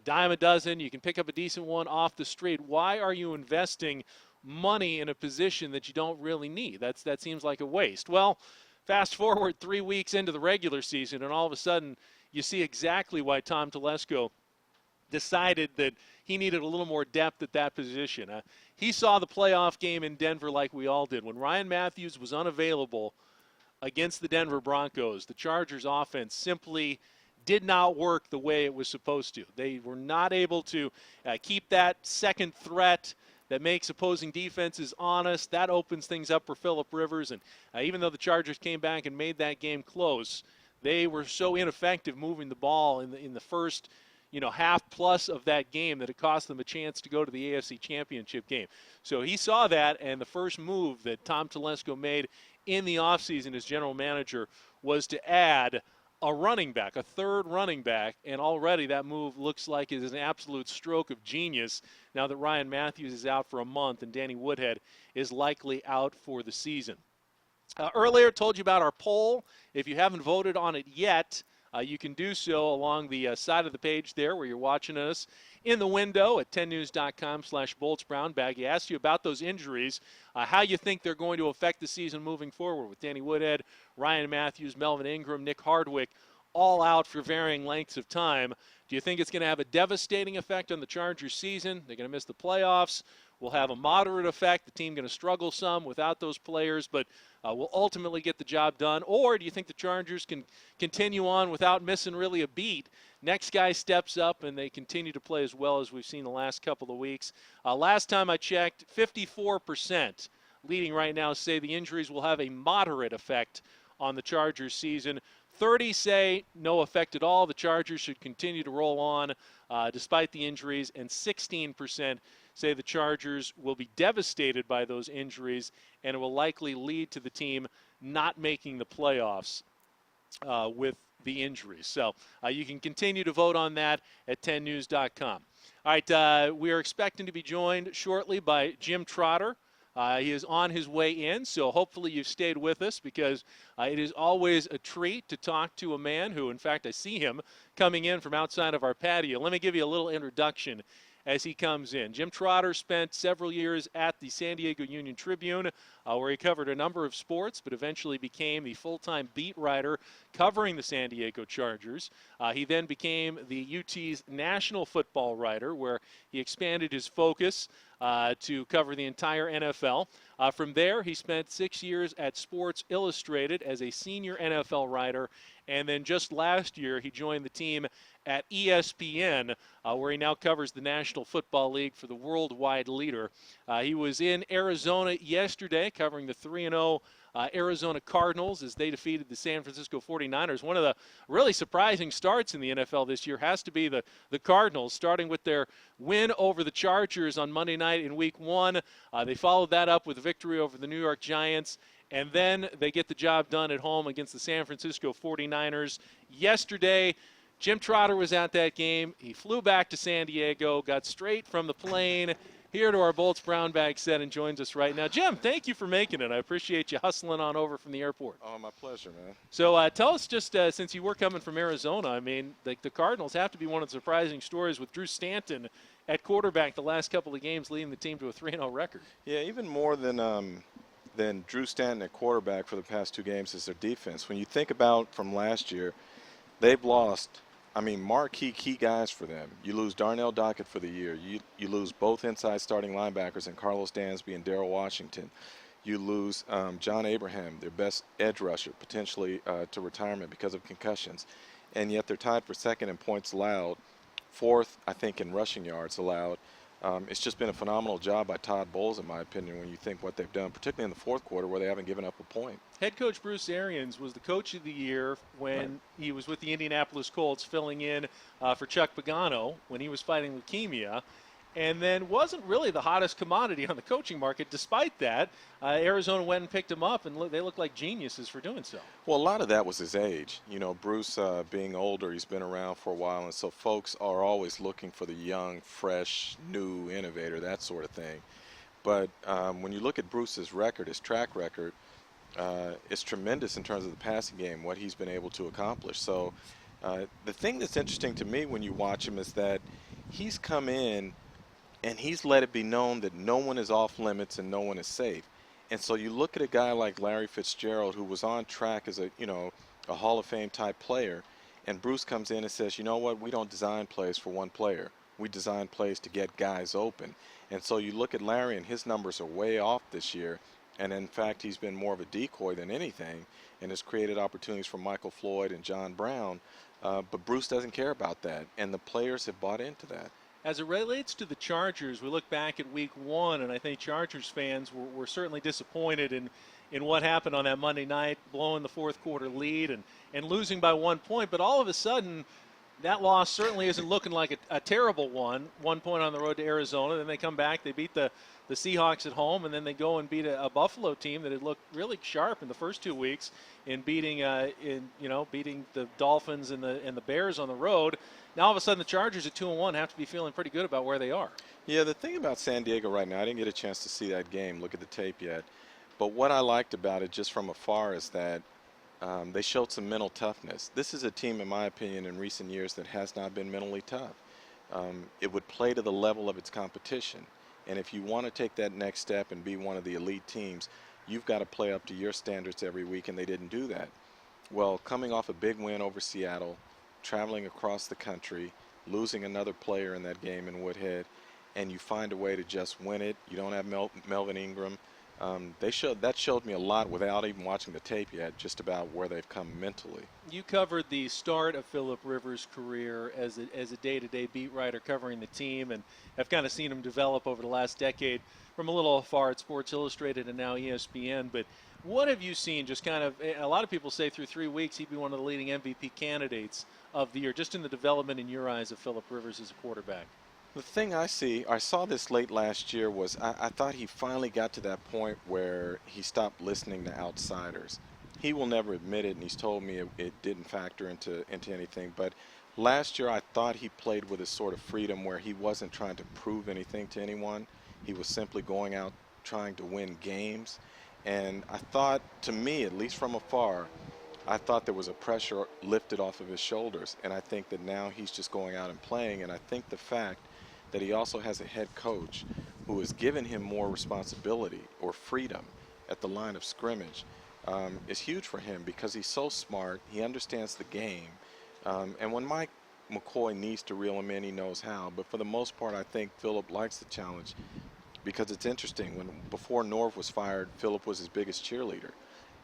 dime a dozen. You can pick up a decent one off the street. Why are you investing money in a position that you don't really need? That seems like a waste. Well, fast forward 3 weeks into the regular season, and all of a sudden you see exactly why Tom Telesco decided that he needed a little more depth at that position. He saw the playoff game in Denver like we all did. When Ryan Matthews was unavailable against the Denver Broncos, the Chargers offense simply did not work the way it was supposed to. They were not able to keep that second threat that makes opposing defenses honest. That opens things up for Phillip Rivers. And even though the Chargers came back and made that game close, they were so ineffective moving the ball in the first half plus of that game that it cost them a chance to go to the AFC Championship game. So he saw that, and the first move that Tom Telesco made in the offseason as general manager was to add a running back, a third running back, and already that move looks like it is an absolute stroke of genius now that Ryan Matthews is out for a month and Danny Woodhead is likely out for the season. Earlier, told you about our poll. If you haven't voted on it yet, you can do so along the side of the page there where you're watching us in the window at 10news.com/BoltsBrownBag. He asked you about those injuries, how you think they're going to affect the season moving forward with Danny Woodhead, Ryan Matthews, Melvin Ingram, Nick Hardwick, all out for varying lengths of time. Do you think it's going to have a devastating effect on the Chargers season? They're going to miss the playoffs. Will have a moderate effect. The team going to struggle some without those players, but will ultimately get the job done? Or do you think the Chargers can continue on without missing really a beat? Next guy steps up, and they continue to play as well as we've seen the last couple of weeks. Last time I checked, 54% leading right now say the injuries will have a moderate effect on the Chargers season. 30 say no effect at all. The Chargers should continue to roll on despite the injuries, and 16% say the Chargers will be devastated by those injuries, and it will likely lead to the team not making the playoffs with the injuries. So you can continue to vote on that at 10news.com. All right, we are expecting to be joined shortly by Jim Trotter. He is on his way in, so hopefully you've stayed with us, because it is always a treat to talk to a man who, in fact, I see him coming in from outside of our patio. Let me give you a little introduction as he comes in. Jim Trotter spent several years at the San Diego Union-Tribune, where he covered a number of sports, but eventually became the full-time beat writer covering the San Diego Chargers. He then became the UT's national football writer, where he expanded his focus to cover the entire NFL. From there, he spent 6 years at Sports Illustrated as a senior NFL writer, and then just last year, he joined the team at ESPN, where he now covers the National Football League for the worldwide leader. He was in Arizona yesterday covering the 3-0 Arizona Cardinals as they defeated the San Francisco 49ers. One of the really surprising starts in the NFL this year has to be the Cardinals, starting with their win over the Chargers on Monday night in Week 1. They followed that up with a victory over the New York Giants, and then they get the job done at home against the San Francisco 49ers. Yesterday, Jim Trotter was at that game. He flew back to San Diego, got straight from the plane here to our Bolts Brown Bag set, and joins us right now. Jim, thank you for making it. I appreciate you hustling on over from the airport. Oh, my pleasure, man. So tell us just, since you were coming from Arizona, I mean, the Cardinals have to be one of the surprising stories with Drew Stanton at quarterback the last couple of games, leading the team to a 3-0 record. Yeah, even more than Drew Stanton at quarterback for the past 2 games is their defense. When you think about from last year, they've lost, marquee key guys for them. You lose Darnell Dockett for the year. You lose both inside starting linebackers in Carlos Dansby and Darrell Washington. You lose John Abraham, their best edge rusher, potentially to retirement because of concussions. And yet they're tied for second in points allowed, fourth, I think, in rushing yards allowed. It's just been a phenomenal job by Todd Bowles, in my opinion, when you think what they've done, particularly in the fourth quarter where they haven't given up a point. Head coach Bruce Arians was the coach of the year when he was with the Indianapolis Colts, filling in for Chuck Pagano when he was fighting leukemia, and then wasn't really the hottest commodity on the coaching market. Despite that, Arizona went and picked him up, and they look like geniuses for doing so. Well, a lot of that was his age. You know, Bruce being older, he's been around for a while, and so folks are always looking for the young, fresh, new innovator, that sort of thing. But when you look at Bruce's record, his track record, it's tremendous in terms of the passing game, what he's been able to accomplish. So the thing that's interesting to me when you watch him is that he's come in and he's let it be known that no one is off limits and no one is safe. And so you look at a guy like Larry Fitzgerald, who was on track as a Hall of Fame type player, and Bruce comes in and says, you know what, we don't design plays for one player. We design plays to get guys open. And so you look at Larry, and his numbers are way off this year. And in fact, he's been more of a decoy than anything and has created opportunities for Michael Floyd and John Brown. But Bruce doesn't care about that, and the players have bought into that. As it relates to the Chargers, we look back at Week 1, and I think Chargers fans were certainly disappointed in what happened on that Monday night, blowing the fourth quarter lead and losing by 1 point. But all of a sudden, that loss certainly isn't looking like a terrible one. 1 point on the road to Arizona. Then they come back, they beat the Seahawks at home, and then they go and beat a Buffalo team that had looked really sharp in the first 2 weeks in beating beating the Dolphins and the Bears on the road. Now all of a sudden the Chargers at 2-1 have to be feeling pretty good about where they are. Yeah, the thing about San Diego right now, I didn't get a chance to see that game, look at the tape yet, but what I liked about it just from afar is that they showed some mental toughness. This is a team, in my opinion, in recent years that has not been mentally tough. It would play to the level of its competition. And if you want to take that next step and be one of the elite teams, you've got to play up to your standards every week, and they didn't do that. Well, coming off a big win over Seattle, traveling across the country, losing another player in that game in Woodhead, and you find a way to just win it. You don't have Melvin Ingram. that showed me a lot without even watching the tape yet, just about where they've come mentally. You covered the start of Philip Rivers' career as a day-to-day beat writer covering the team, and have kind of seen him develop over the last decade from a little afar at Sports Illustrated and now ESPN. But what have you seen? Just kind of, a lot of people say through 3 weeks he'd be one of the leading MVP candidates of the year, just in the development in your eyes of Philip Rivers as a quarterback. The thing I saw this late last year, was I thought he finally got to that point where he stopped listening to outsiders. He will never admit it, and he's told me it didn't factor into anything. But last year I thought he played with a sort of freedom where he wasn't trying to prove anything to anyone. He was simply going out trying to win games. And I thought, to me, at least from afar, I thought there was a pressure lifted off of his shoulders. And I think that now he's just going out and playing. And I think the fact that he also has a head coach who has given him more responsibility or freedom at the line of scrimmage is huge for him, because he's so smart. He understands the game. And when Mike McCoy needs to reel him in, he knows how. But for the most part, I think Philip likes the challenge, because it's interesting. Before Norv was fired, Philip was his biggest cheerleader.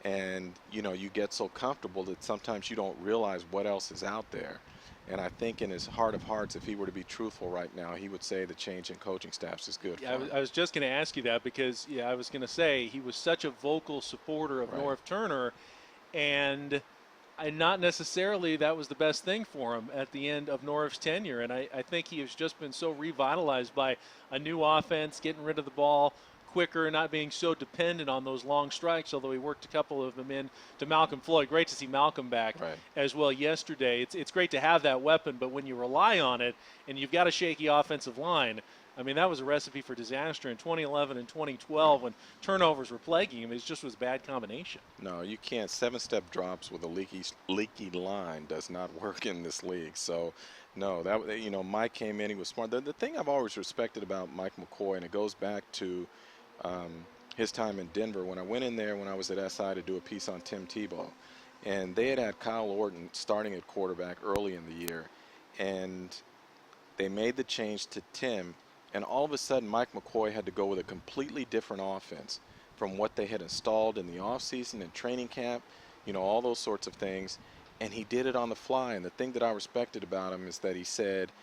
And, you know, you get so comfortable that sometimes you don't realize what else is out there. And I think in his heart of hearts, if he were to be truthful right now, he would say the change in coaching staffs is good for him. I was just going to ask you that, because, I was going to say he was such a vocal supporter of Norv Turner, and not necessarily that was the best thing for him at the end of Norv's tenure. And I think he has just been so revitalized by a new offense, getting rid of the ball quicker, not being so dependent on those long strikes, although he worked a couple of them in to Malcolm Floyd. Great to see Malcolm back as well yesterday. It's great to have that weapon, but when you rely on it and you've got a shaky offensive line, I mean, that was a recipe for disaster in 2011 and 2012 when turnovers were plaguing him. It just was a bad combination. No, you can't. 7-step drops with a leaky line does not work in this league. So, no, Mike came in, he was smart. The thing I've always respected about Mike McCoy, and it goes back to his time in Denver, when I went in there when I was at SI to do a piece on Tim Tebow, and they had Kyle Orton starting at quarterback early in the year, and they made the change to Tim, and all of a sudden Mike McCoy had to go with a completely different offense from what they had installed in the offseason and training camp, all those sorts of things, and he did it on the fly. And the thing that I respected about him is that he said,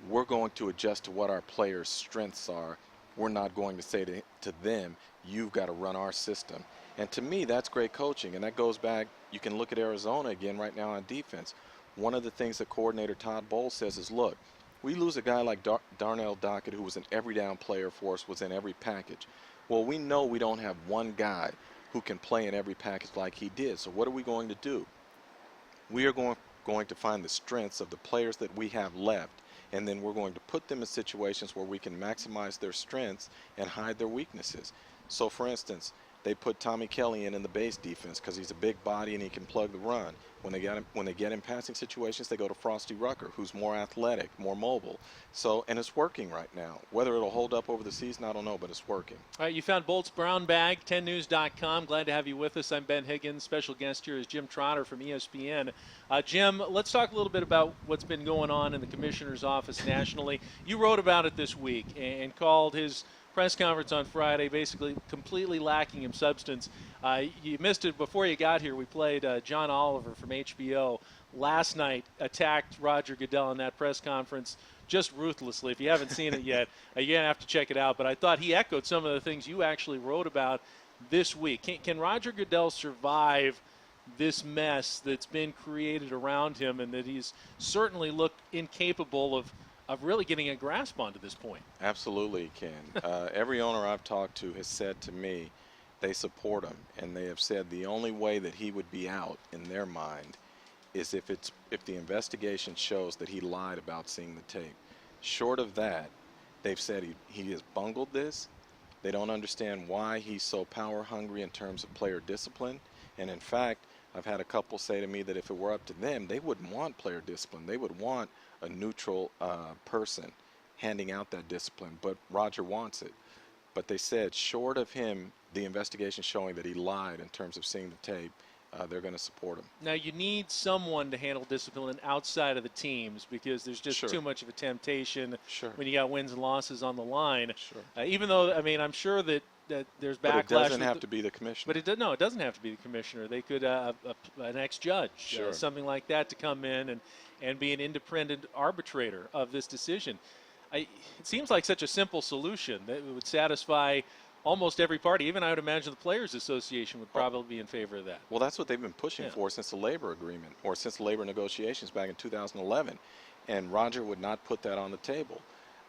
we're going to adjust to what our players' strengths are. We're not going to say to them, you've got to run our system. And to me, that's great coaching. And that goes back, you can look at Arizona again right now on defense. One of the things that coordinator Todd Bowles says is, look, we lose a guy like Darnell Dockett, who was an every down player for us, was in every package. Well, we know we don't have one guy who can play in every package like he did. So what are we going to do? We are going to find the strengths of the players that we have left, and then we're going to put them in situations where we can maximize their strengths and hide their weaknesses. So, for instance, they put Tommy Kelly in the base defense because he's a big body and he can plug the run. When they get in passing situations, they go to Frosty Rucker, who's more athletic, more mobile. So, and it's working right now. Whether it'll hold up over the season, I don't know, but it's working. All right, you found Bolt's Brown Bag, 10news.com. Glad to have you with us. I'm Ben Higgins. Special guest here is Jim Trotter from ESPN. Jim, let's talk a little bit about what's been going on in the commissioner's office nationally. You wrote about it this week and called his press conference on Friday basically completely lacking in substance. You missed it before you got here. We played John Oliver from HBO last night, attacked Roger Goodell in that press conference just ruthlessly. If you haven't seen it yet, you're going to have to check it out. But I thought he echoed some of the things you actually wrote about this week. Can Roger Goodell survive this mess that's been created around him, and that he's certainly looked incapable of really getting a grasp on to this point? Absolutely, he can. Every owner I've talked to has said to me they support him, and they have said the only way that he would be out in their mind is if the investigation shows that he lied about seeing the tape. Short of that, they've said he has bungled this. They don't understand why he's so power hungry in terms of player discipline. And in fact, I've had a couple say to me that if it were up to them, they wouldn't want player discipline. They would want a neutral person handing out that discipline, but Roger wants it. But they said, short of him, the investigation showing that he lied in terms of seeing the tape, they're going to support him. Now, you need someone to handle discipline outside of the teams, because there's just too much of a temptation when you got wins and losses on the line. Even though, I'm sure that that there's But backlash. it doesn't with have to be the commissioner. But it doesn't have to be the commissioner. They could an ex-judge, Sure. something like that, to come in and be an independent arbitrator of this decision. It seems like such a simple solution that would satisfy almost every party. Even I would imagine the Players Association would probably be in favor of that. Well, that's what they've been pushing Yeah. for since the labor agreement or since the labor negotiations back in 2011. And Roger would not put that on the table.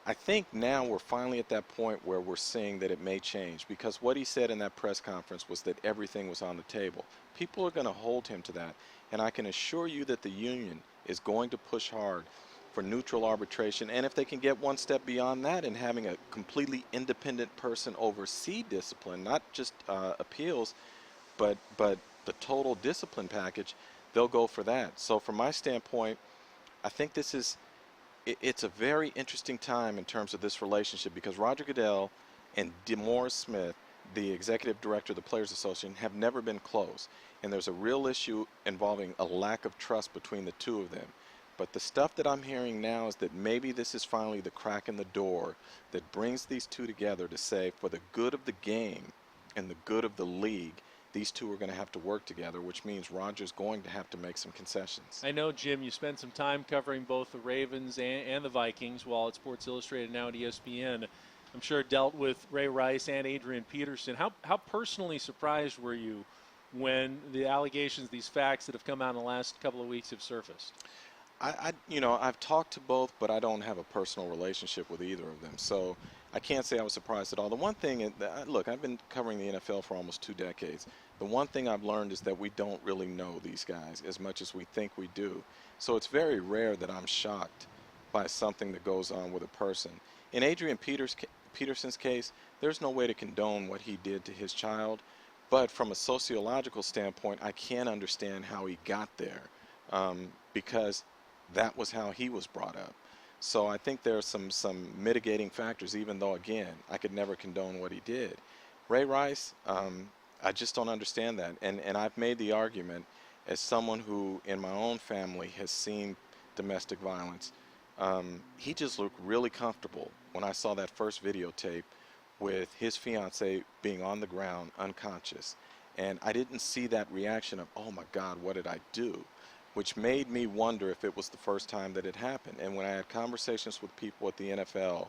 I think now we're finally at that point where we're seeing that it may change, because what he said in that press conference was that everything was on the table. People are going to hold him to that. And I can assure you that the union is going to push hard for neutral arbitration. And if they can get one step beyond that and having a completely independent person oversee discipline, not just appeals, but the total discipline package, they'll go for that. So from my standpoint, I think it's a very interesting time in terms of this relationship, because Roger Goodell and DeMaurice Smith, the executive director of the Players Association, have never been close. And there's a real issue involving a lack of trust between the two of them. But the stuff that I'm hearing now is that maybe this is finally the crack in the door that brings these two together to say, for the good of the game and the good of the league, these two are going to have to work together, which means Roger's going to have to make some concessions. I know, Jim, you spent some time covering both the Ravens and the Vikings while at Sports Illustrated, now at ESPN. I'm sure dealt with Ray Rice and Adrian Peterson. How personally surprised were you when the allegations, these facts that have come out in the last couple of weeks have surfaced? I've talked to both, but I don't have a personal relationship with either of them. So I can't say I was surprised at all. The one thing, look, I've been covering the NFL for almost 2 decades. The one thing I've learned is that we don't really know these guys as much as we think we do. So it's very rare that I'm shocked by something that goes on with a person. In Adrian Peterson's case, there's no way to condone what he did to his child. But from a sociological standpoint, I can understand how he got there, because that was how he was brought up. So I think there are some mitigating factors, even though, again, I could never condone what he did. Ray Rice, I just don't understand that. And I've made the argument, as someone who in my own family has seen domestic violence, he just looked really comfortable when I saw that first videotape with his fiancée being on the ground unconscious. And I didn't see that reaction of, oh my God, what did I do? Which made me wonder if it was the first time that it happened. And when I had conversations with people at the NFL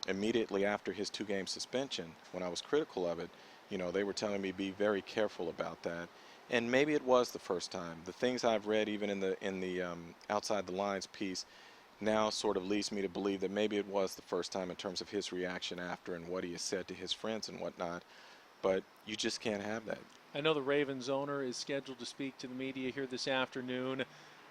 immediately after his 2-game suspension, when I was critical of it, they were telling me be very careful about that. And maybe it was the first time. The things I've read, even in the Outside the Lines piece, now sort of leads me to believe that maybe it was the first time in terms of his reaction after and what he has said to his friends and whatnot. But you just can't have that. I know the Ravens owner is scheduled to speak to the media here this afternoon.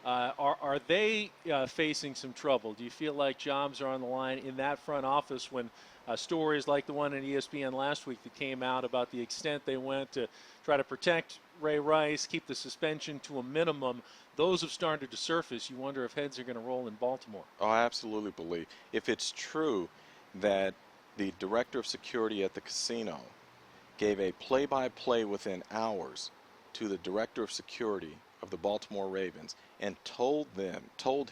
Are they facing some trouble? Do you feel like jobs are on the line in that front office when stories like the one in ESPN last week that came out about the extent they went to try to protect Ray Rice, keep the suspension to a minimum, those have started to surface? You wonder if heads are going to roll in Baltimore. Oh, I absolutely believe. If it's true that the director of security at the casino gave a play-by-play within hours to the director of security of the Baltimore Ravens and told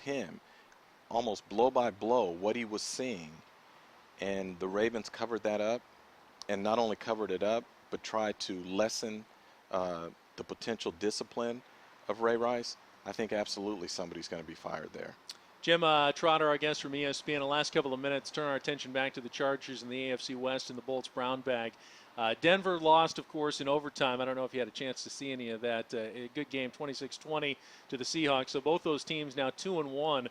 him almost blow by blow what he was seeing, and the Ravens covered that up, and not only covered it up, but tried to lessen the potential discipline of Ray Rice, I think absolutely somebody's going to be fired there. Jim Trotter, our guest from ESPN. The last couple of minutes, turn our attention back to the Chargers in the AFC West and the Bolts Brown Bag. Denver lost, of course, in overtime. I don't know if you had a chance to see any of that. A good game, 26-20 to the Seahawks. So both those teams now 2-1.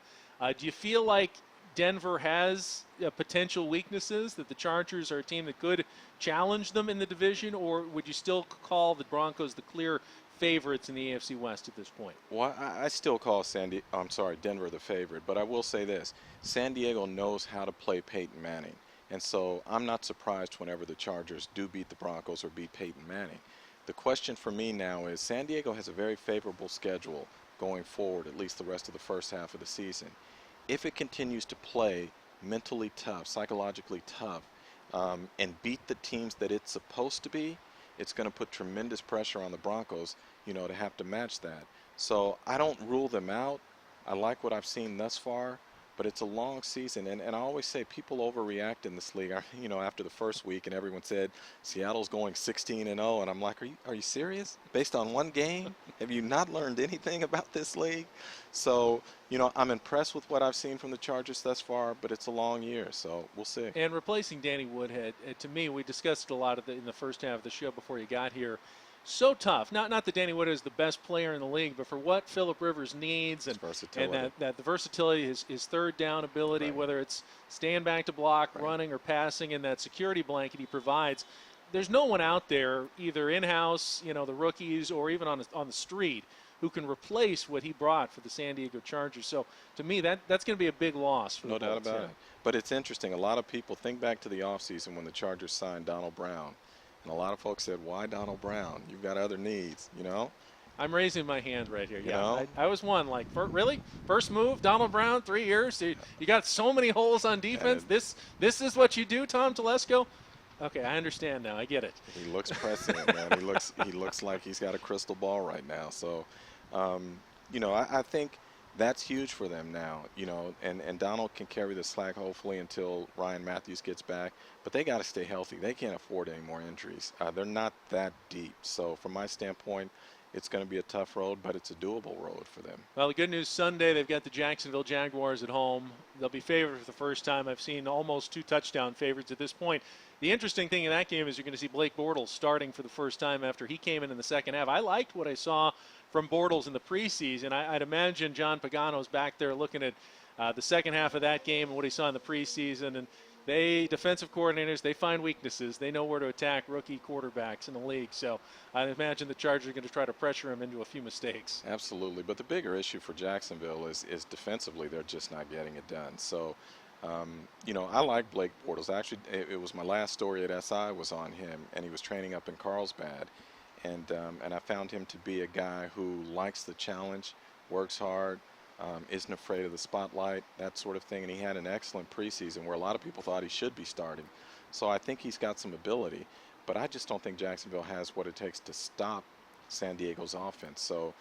Do you feel like Denver has potential weaknesses, that the Chargers are a team that could challenge them in the division, or would you still call the Broncos the clear favorites in the AFC West at this point? Well, I still call Denver the favorite, but I will say this. San Diego knows how to play Peyton Manning. And so I'm not surprised whenever the Chargers do beat the Broncos or beat Peyton Manning. The question for me now is San Diego has a very favorable schedule going forward, at least the rest of the first half of the season. If it continues to play mentally tough, psychologically tough, and beat the teams that it's supposed to be, it's going to put tremendous pressure on the Broncos, to have to match that. So I don't rule them out. I like what I've seen thus far. but it's a long season. And I always say people overreact in this league. You know, after the first week, and everyone said Seattle's going 16-0, and I'm like, are you serious? Based on one game, have you not learned anything about this league? So, you know, I'm impressed with what I've seen from the Chargers thus far, but it's a long year, so we'll see. And replacing Danny Woodhead, to me, we discussed a lot in the first half of the show before you got here. So tough. Not that Danny Woodhead is the best player in the league, but for what Phillip Rivers needs and that the versatility, his third down ability, Right. whether it's stand back to block, Right. running, or passing, and that security blanket he provides. There's no one out there, either in-house, you know, the rookies, or even on the street, who can replace what he brought for the San Diego Chargers. So to me, that's going to be a big loss for No the doubt Bolts, about it. But it's interesting. A lot of people think back to the offseason when the Chargers signed Donald Brown. And a lot of folks said, why Donald Brown? You've got other needs, you know? I'm raising my hand right here. You Yeah, know? I was one. Like, really? First move, Donald Brown, 3 years? You got so many holes on defense. This is what you do, Tom Telesco? Okay, I understand now. I get it. He looks prescient, man. He looks like he's got a crystal ball right now. So, you know, I think that's huge for them now, you know, and Donald can carry the slack hopefully until Ryan Matthews gets back. But they got to stay healthy. They can't afford any more injuries. They're not that deep. So from my standpoint, it's going to be a tough road, but it's a doable road for them. Well, the good news Sunday, they've got the Jacksonville Jaguars at home. They'll be favored for the first time. I've seen almost 2 touchdown favorites at this point. The interesting thing in that game is you're going to see Blake Bortles starting for the first time after he came in the second half. I liked what I saw from Bortles in the preseason. I'd imagine John Pagano's back there looking at the second half of that game and what he saw in the preseason. And defensive coordinators, they find weaknesses. They know where to attack rookie quarterbacks in the league. So I imagine the Chargers are going to try to pressure him into a few mistakes. Absolutely. But the bigger issue for Jacksonville is defensively, they're just not getting it done. So, you know, I like Blake Bortles. Actually, it was my last story at SI was on him, and he was training up in Carlsbad. And I found him to be a guy who likes the challenge, works hard, isn't afraid of the spotlight, that sort of thing. And he had an excellent preseason where a lot of people thought he should be starting. So I think he's got some ability, but I just don't think Jacksonville has what it takes to stop San Diego's offense. So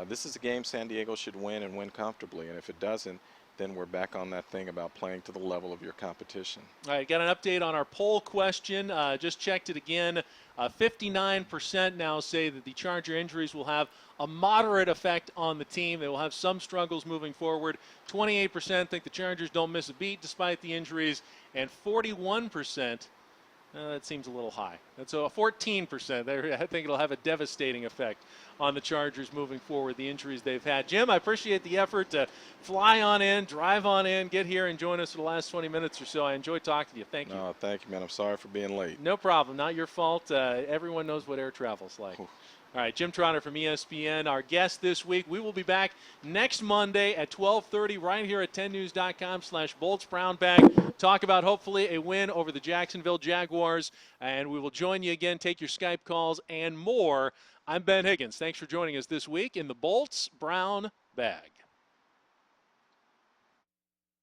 this is a game San Diego should win and win comfortably. And if it doesn't, then we're back on that thing about playing to the level of your competition. All right, got an update on our poll question. Just checked it again. 59% now say that the Charger injuries will have a moderate effect on the team. They will have some struggles moving forward. 28% think the Chargers don't miss a beat despite the injuries. And 41%, that seems a little high. That's a 14%. I think it'll have a devastating effect on the Chargers moving forward, the injuries they've had. Jim, I appreciate the effort to fly on in, drive on in, get here and join us for the last 20 minutes or so. I enjoyed talking to you. Thank you. No, thank you, man. I'm sorry for being late. No problem. Not your fault. Everyone knows what air travel's like. All right, Jim Trotter from ESPN, our guest this week. We will be back next Monday at 12:30 right here at 10news.com/BoltsBrownBag. Talk about hopefully a win over the Jacksonville Jaguars, and we will join you again, take your Skype calls, and more. I'm Ben Higgins. Thanks for joining us this week in the Bolts Brown Bag.